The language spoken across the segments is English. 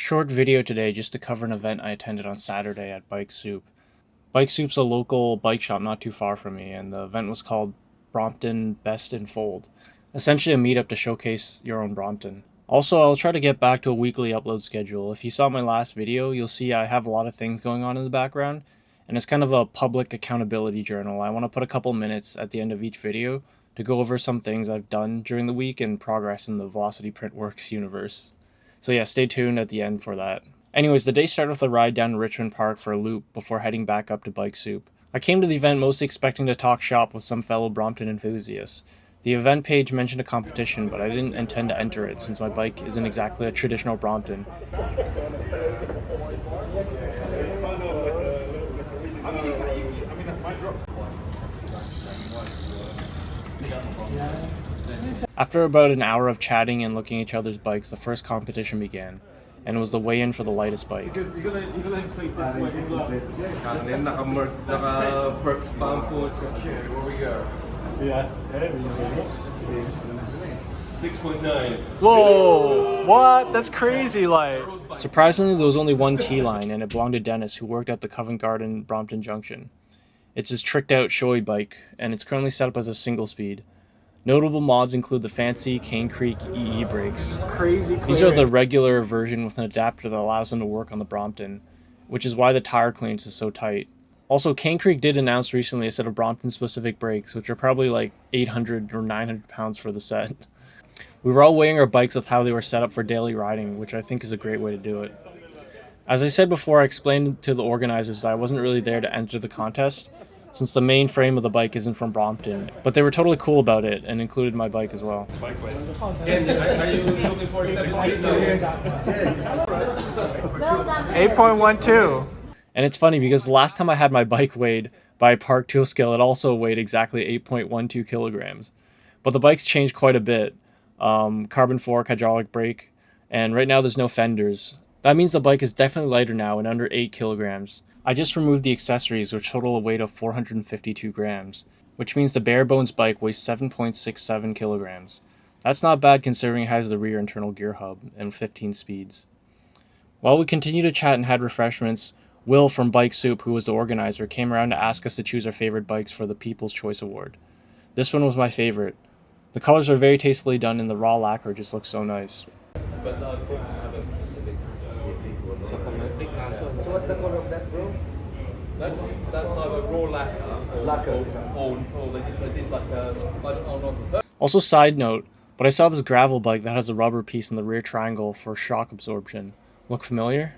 Short video today just to cover an event I attended on Saturday at Bikesoup. Bikesoup's a local bike shop not too far from me, and the event was called Brompton Best in Fold. Essentially a meetup to showcase your own Brompton. Also, I'll try to get back to a weekly upload schedule. If you saw my last video, you'll see I have a lot of things going on in the background, and it's kind of a public accountability journal. I want to put a couple minutes at the end of each video to go over some things I've done during the week and progress in the Velocity Printworks universe. So yeah, stay tuned at the end for that. Anyways, the day started with a ride down to Richmond Park for a loop before heading back up to Bikesoup. I came to the event mostly expecting to talk shop with some fellow Brompton enthusiasts. The event page mentioned a competition, but I didn't intend to enter it since my bike isn't exactly a traditional Brompton. After about an hour of chatting and looking at each other's bikes, the first competition began, and it was the weigh-in for the lightest bike. Because you're gonna include this way as well. Naka-perk spam po. Okay, where we go? Yes. 6.9. Whoa! What? That's crazy light! Surprisingly, there was only one T-line, and it belonged to Dennis, who worked at the Covent Garden Brompton Junction. It's his tricked-out showy bike, and it's currently set up as a single-speed. Notable mods include the fancy Cane Creek EE brakes. It's crazy clearance. These are the regular version with an adapter that allows them to work on the Brompton, which is why the tire clearance is so tight. Also, Cane Creek did announce recently a set of Brompton-specific brakes, which are probably like 800 or 900 pounds for the set. We were all weighing our bikes with how they were set up for daily riding, which I think is a great way to do it. As I said before, I explained to the organizers that I wasn't really there to enter the contest, since the main frame of the bike isn't from Brompton, but they were totally cool about it and included my bike as well. Again, are you looking for 8.12. And it's funny because the last time I had my bike weighed by a Park Tool Scale, it also weighed exactly 8.12 kilograms. But the bike's changed quite a bit. Carbon fork, hydraulic brake, and right now there's no fenders. That means the bike is definitely lighter now and under 8 kilograms. I just removed the accessories, which total a weight of 452 grams, which means the bare bones bike weighs 7.67 kilograms. That's not bad considering it has the rear internal gear hub and 15 speeds. While we continued to chat and had refreshments, Will from Bikesoup, who was the organizer, came around to ask us to choose our favorite bikes for the People's Choice Award. This one was my favorite. The colors are very tastefully done and the raw lacquer just looks so nice. But I think I have a specific So what's the color of that, bro? That's either raw lacquer or they did like a... I don't know. Also, side note, but I saw this gravel bike that has a rubber piece in the rear triangle for shock absorption. Look familiar?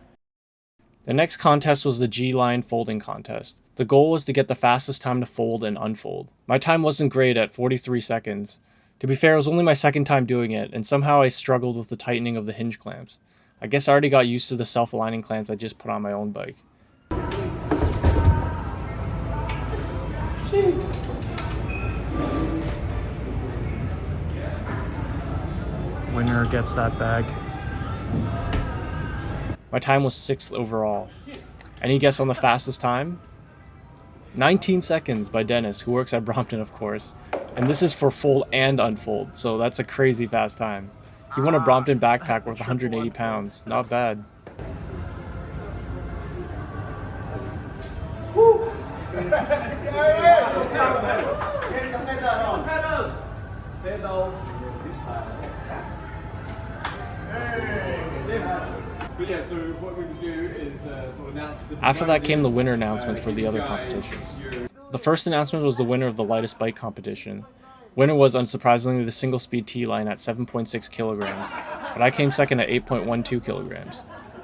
The next contest was the G-Line folding contest. The goal was to get the fastest time to fold and unfold. My time wasn't great at 43 seconds. To be fair, it was only my second time doing it, and somehow I struggled with the tightening of the hinge clamps. I guess I already got used to the self-aligning clamps I just put on my own bike. Winner gets that bag. My time was 6th overall. Any guess on the fastest time? 19 seconds by Dennis, who works at Brompton, of course. And this is for fold and unfold, so that's a crazy fast time. He won a Brompton backpack worth 180 pounds. Not bad. But yeah, so what we would do is sort of announce the... After that came the winner announcement for the other competitions. The first announcement was the winner of the lightest bike competition. Winner was, unsurprisingly, the single-speed T-Line at 7.6 kilograms, but I came second at 8.12 kilograms.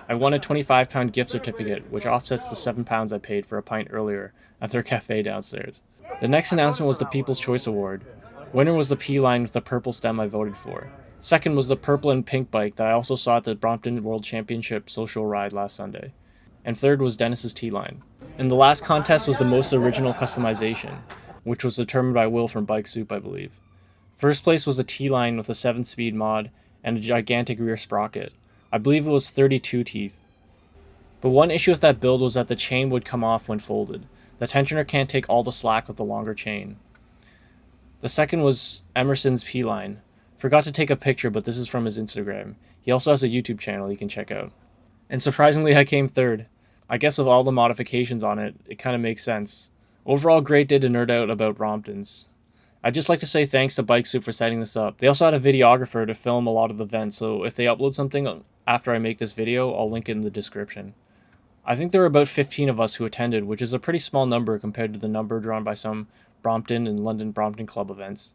I won a 25-pound gift certificate, which offsets the 7 pounds I paid for a pint earlier at their cafe downstairs. The next announcement was the People's Choice Award. Winner was the P-Line with the purple stem I voted for. Second was the purple and pink bike that I also saw at the Brompton World Championship social ride last Sunday. And third was Dennis's T-Line. And the last contest was the most original customization, which was determined by Will from Bikesoup, I believe. First place was a T-Line with a 7-speed mod and a gigantic rear sprocket. I believe it was 32 teeth. But one issue with that build was that the chain would come off when folded. The tensioner can't take all the slack with the longer chain. The second was Emerson's P-Line. Forgot to take a picture, but this is from his Instagram. He also has a YouTube channel you can check out. And surprisingly, I came third. I guess with all the modifications on it, it kind of makes sense. Overall, great day to nerd out about Bromptons. I'd just like to say thanks to Bikesoup for setting this up. They also had a videographer to film a lot of the events, so if they upload something after I make this video, I'll link it in the description. I think there were about 15 of us who attended, which is a pretty small number compared to the number drawn by some Brompton and London Brompton Club events.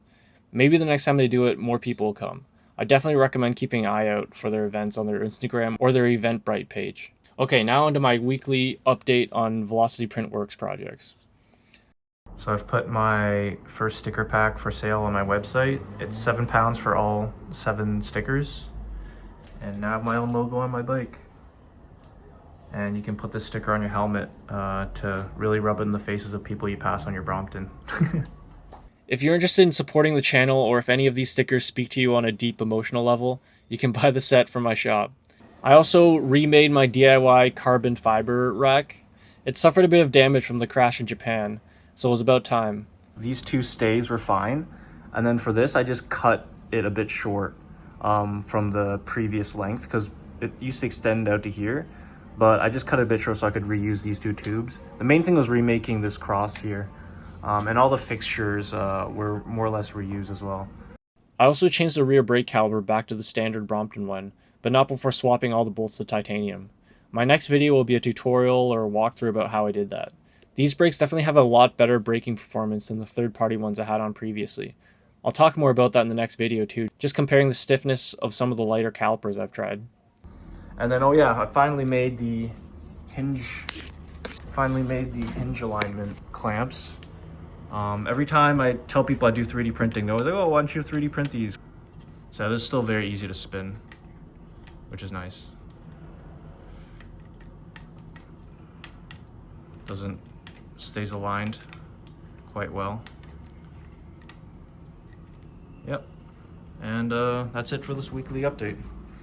Maybe the next time they do it, more people will come. I definitely recommend keeping an eye out for their events on their Instagram or their Eventbrite page. Okay, now onto my weekly update on Velocity Printworks projects. So I've put my first sticker pack for sale on my website. It's £7 for all 7 stickers. And now I have my own logo on my bike. And you can put this sticker on your helmet to really rub it in the faces of people you pass on your Brompton. If you're interested in supporting the channel, or if any of these stickers speak to you on a deep emotional level, you can buy the set from my shop. I also remade my DIY carbon fiber rack. It suffered a bit of damage from the crash in Japan, so it was about time. These 2 stays were fine, and then for this I just cut it a bit short from the previous length, because it used to extend out to here, but I just cut it a bit short so I could reuse these 2 tubes. The main thing was remaking this cross here, and all the fixtures were more or less reused as well. I also changed the rear brake caliper back to the standard Brompton one, but not before swapping all the bolts to titanium. My next video will be a tutorial or a walkthrough about how I did that. These brakes definitely have a lot better braking performance than the third-party ones I had on previously. I'll talk more about that in the next video too, just comparing the stiffness of some of the lighter calipers I've tried. And then, oh yeah, I finally made the hinge alignment clamps. Every time I tell people I do 3D printing, they're always like, oh, why don't you 3D print these? So this is still very easy to spin, which is nice. Stays aligned quite well. Yep. And that's it for this weekly update.